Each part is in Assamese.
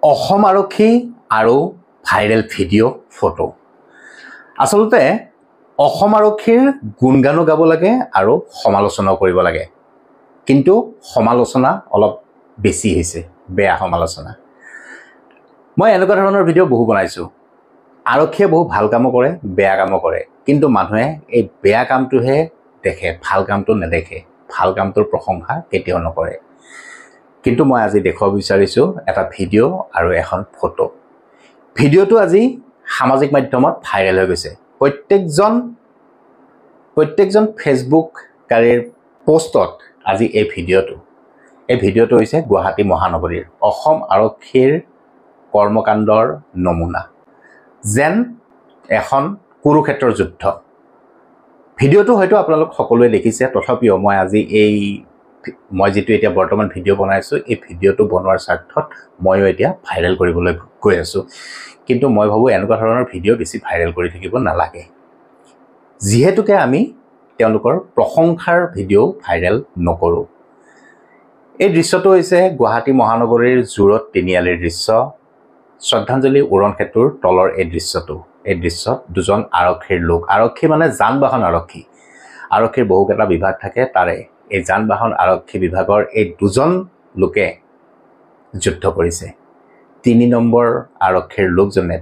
অসম আৰক্ষী আৰু ভাইৰেল ভিডিঅ' ফটো। আচলতে অসম আৰক্ষীৰ গুণগানো গাব লাগে আৰু সমালোচনাও কৰিব লাগে, কিন্তু সমালোচনা অলপ বেছি হৈছে, বেয়া সমালোচনা। মই এনেকুৱা ধৰণৰ ভিডিঅ' বহু বনাইছোঁ। আৰক্ষীয়ে বহু ভাল কামো কৰে, বেয়া কামো কৰে, কিন্তু মানুহে এই বেয়া কামটোহে দেখে, ভাল কামটো নেদেখে, ভাল কামটোৰ প্ৰশংসা কেতিয়াও নকৰে। কিন্তু মই আজি দেখুৱাব বিচাৰিছোঁ এটা ভিডিঅ' আৰু এখন ফটো। ভিডিঅ'টো আজি সামাজিক মাধ্যমত ভাইৰেল হৈ গৈছে। প্ৰত্যেকজন ফেচবুককাৰীৰ পষ্টত আজি এই ভিডিঅ'টো হৈছে গুৱাহাটী মহানগৰীৰ অসম আৰক্ষীৰ কৰ্মকাণ্ডৰ নমুনা, যেন এখন কুৰুক্ষেত্ৰৰ যুদ্ধ। ভিডিঅ'টো হয়তো আপোনালোক সকলোৱে দেখিছে, তথাপিও মই আজি মই যিটো এতিয়া বৰ্তমান ভিডিঅ' বনাইছোঁ, এই ভিডিঅ'টো বনোৱাৰ স্বাৰ্থত ময়ো এতিয়া ভাইৰেল কৰিবলৈ গৈ আছোঁ। কিন্তু মই ভাবোঁ এনেকুৱা ধৰণৰ ভিডিঅ' বেছি ভাইৰেল কৰি থাকিব নালাগে, যিহেতুকে আমি তেওঁলোকৰ প্ৰশংসাৰ ভিডিঅ' ভাইৰেল নকৰোঁ। এই দৃশ্যটো হৈছে গুৱাহাটী মহানগৰীৰ জোৰত তিনিআলিৰ দৃশ্য। শ্ৰদ্ধাঞ্জলি উৰণ সেতুৰ তলৰ এই দৃশ্যত দুজন আৰক্ষীৰ লোক, আৰক্ষী মানে যান বাহন আৰক্ষী, আৰক্ষীৰ বহুকেইটা বিভাগ থাকে, তাৰে এই যান বাহন আৰক্ষী বিভাগৰ এই দুজন লোকে যুদ্ধ কৰিছে। ৩ নম্বৰ আৰক্ষীৰ লোকজনে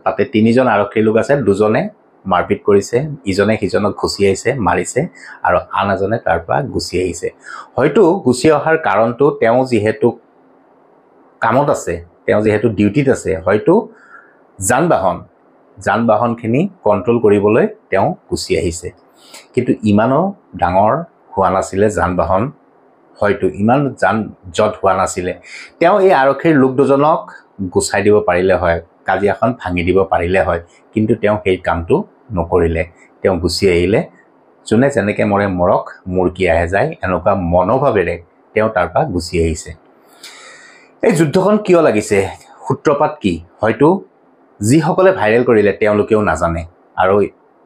তাতে ৩জন আৰক্ষীৰ লোক আছে, দুজনে মাৰপিট কৰিছে, ইজনে সিজনক ঘুচি আহিছে, মাৰিছে, আৰু আন এজনে তাৰ পৰা গুচি আহিছে। হয়তো গুচি অহাৰ কাৰণটো তেওঁ যিহেতু কামত আছে, তেওঁ যিহেতু ডিউটিত আছে, হয়তো যান বাহনখিনি কণ্ট্ৰল কৰিবলৈ তেওঁ গুচি আহিছে। কিন্তু ইমানো ডাঙৰ হোৱা নাছিলে যান বাহন, হয়তো ইমান যান জঁট হোৱা নাছিলে। তেওঁ এই আৰক্ষীৰ লোক দুজনক গুচাই দিব পাৰিলে হয়, কাজিয়াখন ভাঙি দিব পাৰিলে হয়, কিন্তু তেওঁ সেই কামটো নকৰিলে। তেওঁ গুচি আহিলে। যোনে যেনেকৈ মৰে মৰক, মোৰ কি আহে যায়, এনেকুৱা মনোভাৱেৰে তেওঁ তাৰ পৰা গুচি আহিছে। এই যুদ্ধখন কিয় লাগিছে, সূত্ৰপাত কি, হয়তো যিসকলে ভাইৰেল কৰিলে তেওঁলোকেও নাজানে, আৰু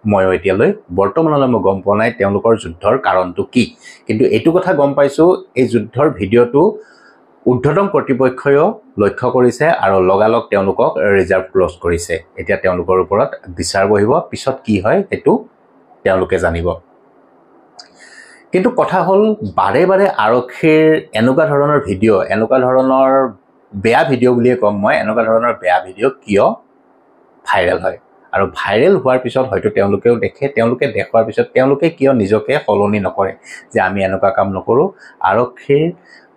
ময়ো এতিয়ালৈ বৰ্তমানলৈ মই গম পোৱা নাই তেওঁলোকৰ যুদ্ধৰ কাৰণটো কি। কিন্তু এইটো কথা গম পাইছোঁ, এই যুদ্ধৰ ভিডিঅ'টো ঊৰ্ধ্বতম কৰ্তৃপক্ষইও লক্ষ্য কৰিছে আৰু লগালগ তেওঁলোকক ৰিজাৰ্ভ ক্ল'জ কৰিছে। এতিয়া তেওঁলোকৰ ওপৰত বিচাৰ বহিব, পিছত কি হয় সেইটো তেওঁলোকে জানিব। কিন্তু কথা হ'ল, বাৰে বাৰে আৰক্ষীৰ এনেকুৱা ধৰণৰ ভিডিঅ', এনেকুৱা ধৰণৰ বেয়া ভিডিঅ' বুলিয়ে ক'ম মই, এনেকুৱা ধৰণৰ বেয়া ভিডিঅ' কিয় ভাইৰেল হয়, আৰু ভাইৰেল হোৱাৰ পিছত হয়তো তেওঁলোকেও দেখে, তেওঁলোকে দেখুৱাৰ পিছত তেওঁলোকে কিয় নিজকে সলনি নকৰে যে আমি এনেকুৱা কাম নকৰোঁ, আৰক্ষীৰ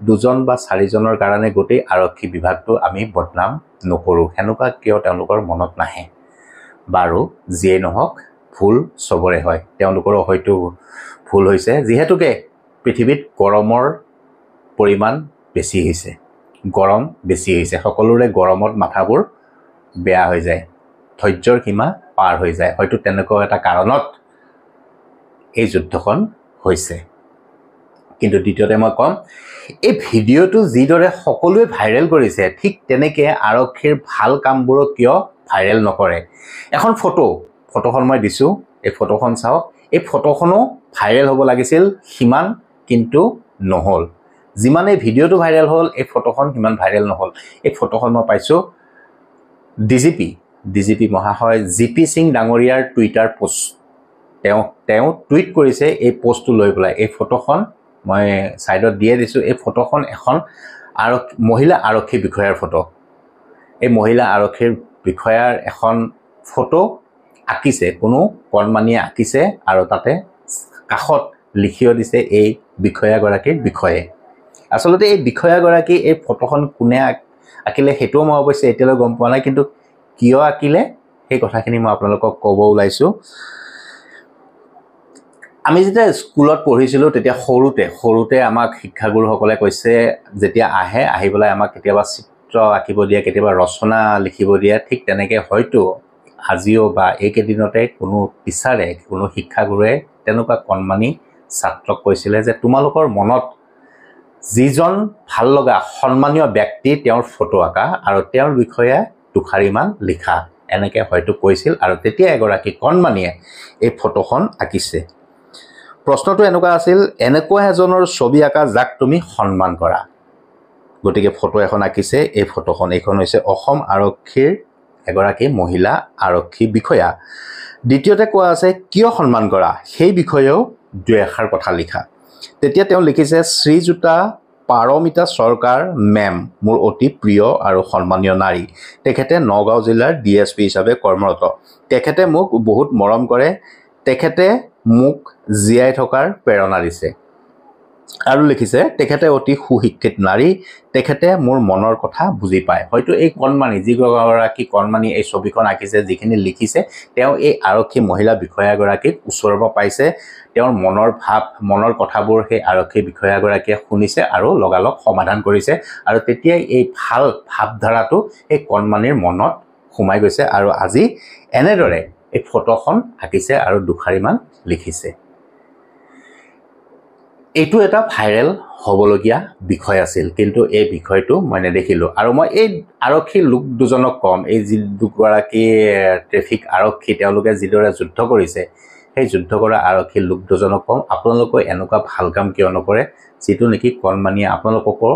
2জন বা 4জনৰ কাৰণে গোটেই আৰক্ষী বিভাগটো আমি বদনাম নকৰোঁ, সেনেকুৱা কিয় তেওঁলোকৰ মনত নাহে। বাৰু যিয়েই নহওক, ভুল চবৰে হয়, তেওঁলোকৰো হয়তো ভুল হৈছে, যিহেতুকে পৃথিৱীত গৰমৰ পৰিমাণ বেছি হৈছে, গৰম বেছি হৈছে, সকলোৰে গৰমত মাথাবোৰ বেয়া হৈ যায়, ধৈৰ্যৰ সীমা পাৰ হৈ যায়, হয়তো তেনেকুৱা এটা কাৰণত এই যুদ্ধখন হৈছে। কিন্তু দ্বিতীয়তে মই ক'ম, এই ভিডিঅ'টো যিদৰে সকলোৱে ভাইৰেল কৰিছে, ঠিক তেনেকৈ আৰক্ষীৰ ভাল কামবোৰো কিয় ভাইৰেল নকৰে। এখন ফটোখন মই দিছোঁ, এই ফটোখন চাওক, এই ফটোখনো ভাইৰেল হ'ব লাগিছিল সিমান, কিন্তু নহ'ল। যিমান এই ভিডিঅ'টো ভাইৰেল হ'ল, এই ফটোখন সিমান ভাইৰেল নহ'ল। এই ফটোখন মই পাইছোঁ ডিজিপি মহাশয় GP সিং ডাঙৰীয়াৰ টুইটাৰ পোষ্ট। তেওঁ টুইট কৰিছে এই পোষ্টটো লৈ পেলাই। এই ফটোখন মই ছাইডত দিয়ে দিছোঁ। এই ফটোখন এখন মহিলা আৰক্ষী বিষয়াৰ ফটো। এই মহিলা আৰক্ষীৰ বিষয়াৰ এখন ফটো আঁকিছে, কোনো কণমানিয়ে আঁকিছে, আৰু তাতে কাষত লিখিও দিছে এই বিষয়াগৰাকীৰ বিষয়ে। আচলতে এই বিষয়াগৰাকী এই ফটোখন কোনে আঁকিলে সেইটোও মই অৱশ্যে এতিয়ালৈ গম পোৱা নাই, কিন্তু কিয় আঁকিলে সেই কথাখিনি মই আপোনালোকক ক'ব ওলাইছোঁ। আমি যেতিয়া স্কুলত পঢ়িছিলোঁ, তেতিয়া সৰুতে আমাক শিক্ষাগুৰুসকলে কৈছে, যেতিয়া আহি পেলাই আমাক কেতিয়াবা চিত্ৰ আঁকিব দিয়ে, কেতিয়াবা ৰচনা লিখিব দিয়ে, ঠিক তেনেকৈ হয়তো আজিও বা এইকেইদিনতে কোনো টিচাৰে, কোনো শিক্ষাগুৰুৱে তেনেকুৱা কণমানি ছাত্ৰক কৈছিলে যে তোমালোকৰ মনত যিজন ভাল লগা সন্মানীয় ব্যক্তি, তেওঁৰ ফটো আঁকা আৰু তেওঁৰ বিষয়ে দুষাৰিমান লিখা, এনেকৈ হয়তো কৈছিল, আৰু তেতিয়া এগৰাকী কণমানিয়ে এই ফটোখন আঁকিছে। প্ৰশ্নটো এনেকুৱা আছিল, এনেকুৱা এজনৰ ছবি আঁকা যাক তুমি সন্মান কৰা। গতিকে ফটো এখন আঁকিছে এই ফটোখন এইখন হৈছে অসম আৰক্ষীৰ এগৰাকী মহিলা আৰক্ষী বিষয়া দ্বিতীয়তে কোৱা আছে কিয় সন্মান কৰা সেই বিষয়েও দুই এষাৰ কথা লিখা তেতিয়া তেওঁ লিখিছে শ্ৰীযুতা পাৰমিতা সৰকাৰ মেম মোৰ অতি প্ৰিয় আৰু সন্মানীয় নাৰী তেখেতে নগাঁও জিলাৰ ডিএছপি হিচাপে কৰ্মৰত তেখেতে মোক বহুত মৰম কৰে তেখেতে মোক জীয়াই থকাৰ প্ৰেৰণা দিছে আৰু লিখিছে তেখেতে অতি সুশিক্ষিত নাৰী তেখেতে মোৰ মনৰ কথা বুজি পায় হয়তো এই কণমানি যিগৰাকী কণমানি এই ছবিখন আঁকিছে যিখিনি লিখিছে তেওঁ এই আৰক্ষী মহিলা বিষয়াগৰাকীক ওচৰৰ পৰা পাইছে তেওঁৰ মনৰ ভাৱ মনৰ কথাবোৰ সেই আৰক্ষী বিষয়াগৰাকীয়ে শুনিছে আৰু লগালগ সমাধান কৰিছে আৰু তেতিয়াই এই ভাল ভাৱধাৰাটো এই কণমানিৰ মনত সোমাই গৈছে আৰু আজি এনেদৰে এই ফটোখন আঁকিছে আৰু দুখাৰিমান লিখিছে এইটো এটা ভাইৰেল হ'বলগীয়া বিষয় আছিল কিন্তু এই বিষয়টো মই নেদেখিলোঁ আৰু মই এই আৰক্ষী লোক দুজনক কম এই যি দুগৰাকী ট্ৰেফিক আৰক্ষী তেওঁলোকে যিদৰে যুদ্ধ কৰিছে সেই যুদ্ধ কৰা আৰক্ষী লোক দুজনক কম আপোনালোকে এনেকুৱা ভাল কাম কিয় নকৰে যিটো নেকি কণমানিয়ে আপোনালোককো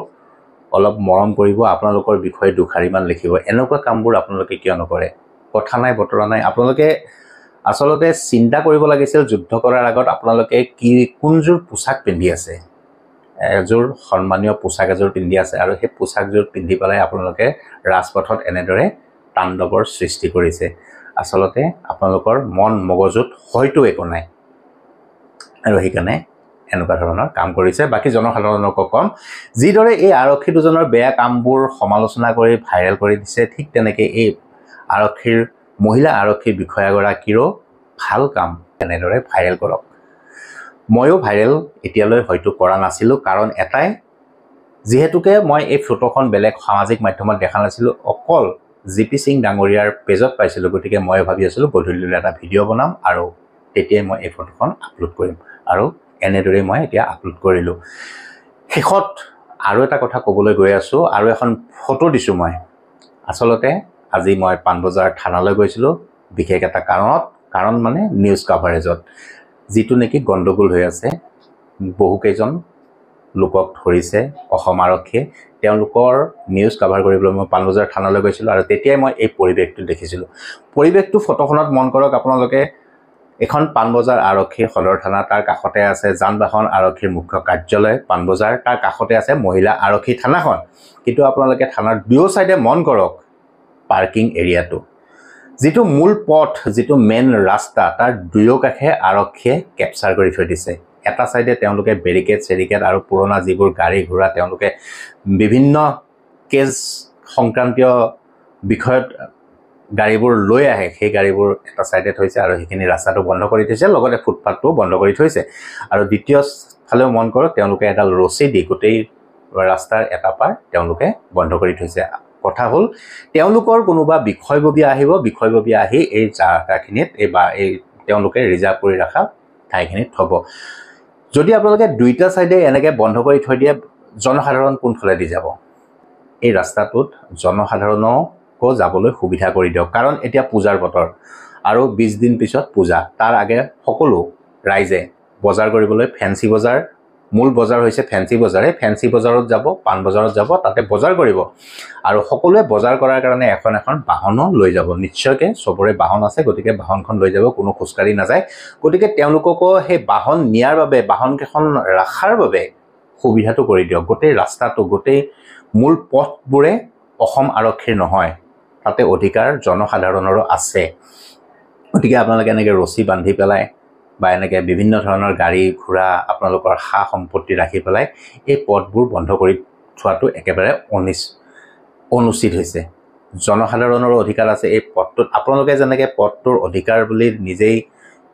অলপ মৰম কৰিব আপোনালোকৰ বিষয়ে দুখাৰিমান লিখিব এনেকুৱা কামবোৰ আপোনালোকে কিয় নকৰে কথা নাই বতৰা নাই আপোনালোকে আসলতে চিন্তা কৰিব লাগিছিল যুদ্ধ কৰাৰ আগত আপোনালোকে কি কোনযোৰ পোছাক পিন্ধি আছে এযোৰ সন্মানীয় পোছাক এযোৰ পিন্ধি আছে আৰু সেই পোছাকযোৰ পিন্ধি পেলাই আপোনালোকে ৰাজপথত এনেদৰে তাণ্ডৱৰ সৃষ্টি কৰিছে আসলতে আপোনালোকৰ মন মগজুত হয়তো একো নাই আৰু সেইকাৰণে এনেকুৱা ধৰণৰ কাম কৰিছে বাকি জনসাধাৰণক কম যিদৰে এই আৰক্ষী দুজনৰ বেয়া কামবোৰ সমালোচনা কৰি ভাইৰেল কৰি দিছে ঠিক তেনেকৈ এই আৰক্ষীৰ মহিলা আৰক্ষী বিষয়াগৰাকীৰো ভাল কাম এনেদৰে ভাইৰেল কৰক ময়ো ভাইৰেল এতিয়ালৈ হয়তো কৰা নাছিলোঁ কাৰণ এটাই যিহেতুকে মই এই ফটোখন বেলেগ সামাজিক মাধ্যমত দেখা নাছিলোঁ অকল জিপি সিং ডাঙৰীয়াৰ পেজত পাইছিলোঁ গতিকে মই ভাবি আছিলোঁ গধূলিলৈ এটা ভিডিঅ' বনাম আৰু তেতিয়াই মই এই ফটোখন আপলোড কৰিম আৰু এনেদৰে মই এতিয়া আপলোড কৰিলোঁ শেষত আৰু এটা কথা ক'বলৈ গৈ আছোঁ আৰু এখন ফটো দিছোঁ মই আসলতে আজি মই পাণবজাৰ থানালৈ গৈছিলোঁ বিশেষ এটা কাৰণ মানে নিউজ কাভাৰেজত যিটো নেকি গণ্ডগোল হৈ আছে বহুকেইজন লোকক ধৰিছে অসম আৰক্ষীয়ে তেওঁলোকৰ নিউজ কাভাৰ কৰিবলৈ মই পাণবজাৰ থানালৈ গৈছিলোঁ আৰু তেতিয়াই মই এই পৰিৱেশটো দেখিছিলোঁ পৰিৱেশটো ফটোখনত মন কৰক আপোনালোকে এখন পাণবজাৰ আৰক্ষী সদৰ থানা তাৰ কাষতে আছে যান বাহন আৰক্ষীৰ মুখ্য কাৰ্যালয় পাণবজাৰ তাৰ কাষতে আছে মহিলা আৰক্ষী থানাখন কিন্তু আপোনালোকে থানাৰ দুয়ো চাইডে মন কৰক পাৰ্কিং এৰিয়াটো যিটো মূল পথ যিটো মেইন ৰাস্তা তাৰ দুয়ো কাষে আৰক্ষীয়ে কেপচাৰ কৰি থৈ দিছে এটা সাইডে তেওঁলোকে বেৰিকেড সেৰিকেড আৰু পুৰণা যিবোৰ গাড়ী ঘোঁৰা তেওঁলোকে বিভিন্ন কেজ সংক্ৰান্তীয় বিষয়ত গাড়ীবোৰ লৈ আহে সেই গাড়ীবোৰ এটা সাইডে থৈছে আৰু সেইখিনি ৰাস্তাটো বন্ধ কৰি থৈছে লগতে ফুটপাথটো বন্ধ কৰি থৈছে আৰু দ্বিতীয় ফালেও মন কৰক তেওঁলোকে এটা ৰছী দি গোটেই ৰাস্তাৰ এটা পাৰ তেওঁলোকে বন্ধ কৰি থৈছে কথা হ'ল তেওঁলোকৰ কোনোবা বিষয়ববীয়া আহিব বিষয়ববীয়া আহি এই জাগাখিনিত এই তেওঁলোকে ৰিজাৰ্ভ কৰি ৰাখা ঠাইখিনিত থব যদি আপোনালোকে দুইটা সাইডে এনেকৈ বন্ধ কৰি থৈ দিয়ে জনসাধাৰণ কোনফালে দি যাব এই ৰাস্তাটোত জনসাধাৰণকো যাবলৈ সুবিধা কৰি দিয়ক কাৰণ এতিয়া পূজাৰ বতৰ আৰু 20 দিন পিছত পূজা তাৰ আগে সকলো ৰাইজে বজাৰ কৰিবলৈ ফেন্সি বজাৰ মূল বজাৰ হৈছে ফেন্সি বজাৰে ফেন্সি বজাৰত যাব পান বজাৰত যাব তাতে বজাৰ কৰিব আৰু সকলোৱে বজাৰ কৰাৰ কাৰণে এখন বাহনো লৈ যাব নিশ্চয়কৈ সবৰে বাহন আছে গতিকে বাহনখন লৈ যাব কোনো খুচকাৰি নাযায় গতিকে তেওঁলোককো সেই বাহন নিয়াৰ বাবে বাহনকেইখন ৰাখাৰ বাবে সুবিধাটো কৰি দিয়ক গোটেই ৰাস্তাটো গোটেই মূল পথবোৰে অসম আৰক্ষীৰ নহয় তাতে অধিকাৰ জনসাধাৰণৰো আছে গতিকে আপোনালোকে এনেকৈ ৰছী বান্ধি পেলাই বা এনেকৈ বিভিন্ন ধৰণৰ গাড়ী ঘোঁৰা আপোনালোকৰ সা সম্পত্তি ৰাখি পেলাই এই পথবোৰ বন্ধ কৰি থোৱাটো একেবাৰে অনুচিত হৈছে জনসাধাৰণৰো অধিকাৰ আছে এই পথটোত আপোনালোকে যেনেকৈ পথটোৰ অধিকাৰ বুলি নিজেই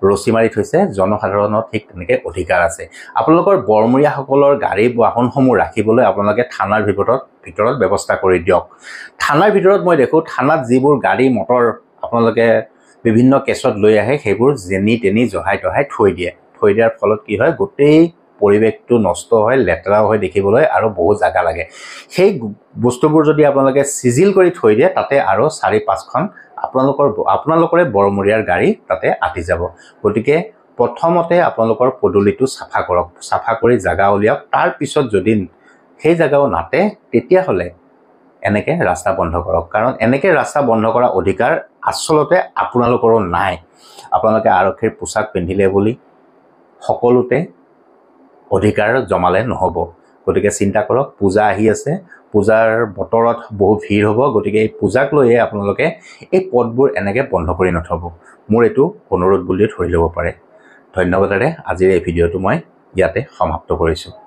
ৰছী মাৰি থৈছে জনসাধাৰণৰ ঠিক তেনেকৈ অধিকাৰ আছে আপোনালোকৰ বৰমূৰীয়াসকলৰ গাড়ী বাহনসমূহ ৰাখিবলৈ আপোনালোকে থানাৰ ভিতৰত ব্যৱস্থা কৰি দিয়ক থানাৰ ভিতৰত মই দেখোঁ থানাত যিবোৰ গাড়ী মটৰ আপোনালোকে বিভিন্ন কেছত লৈ আহে সেইবোৰ যেনি তেনি জহাই তহাই থৈ দিয়াৰ ফলত কি হয় গোটেই পৰিৱেশটো নষ্ট হয় লেতেৰাও হয় দেখিবলৈ আৰু বহুত জাগা লাগে সেই বস্তুবোৰ যদি আপোনালোকে সিজিল কৰি থৈ দিয়ে তাতে আৰু 4-5খন আপোনালোকৰে বৰমূৰীয়াৰ গাড়ী তাতে আতি যাব গতিকে প্ৰথমতে আপোনালোকৰ পদুলিটো চাফা কৰক চাফা কৰি জাগা উলিয়াওক তাৰ পিছত যদি সেই জাগাও নাতে তেতিয়াহ'লে এনেকৈ ৰাস্তা বন্ধ কৰক। কাৰণ এনেকৈ ৰাস্তা বন্ধ কৰা অধিকাৰ আচলতে আপোনালোকৰো নাই। আপোনালোকে আৰক্ষীৰ পোছাক পিন্ধিলে বুলি সকলোতে অধিকাৰ জমালে নহ'ব। গতিকে চিন্তা কৰক, পূজা আহি আছে, পূজাৰ বতৰত বহু ভিৰ হ'ব। গতিকে এই পূজাক লৈয়ে আপোনালোকে এই পথবোৰ এনেকৈ বন্ধ কৰি নথ'ব। মোৰ এইটো অনুৰোধ বুলিয়ে ধৰি ল'ব পাৰে। ধন্যবাদেৰে আজিৰ এই ভিডিঅ'টো মই ইয়াতে সমাপ্ত কৰিছোঁ।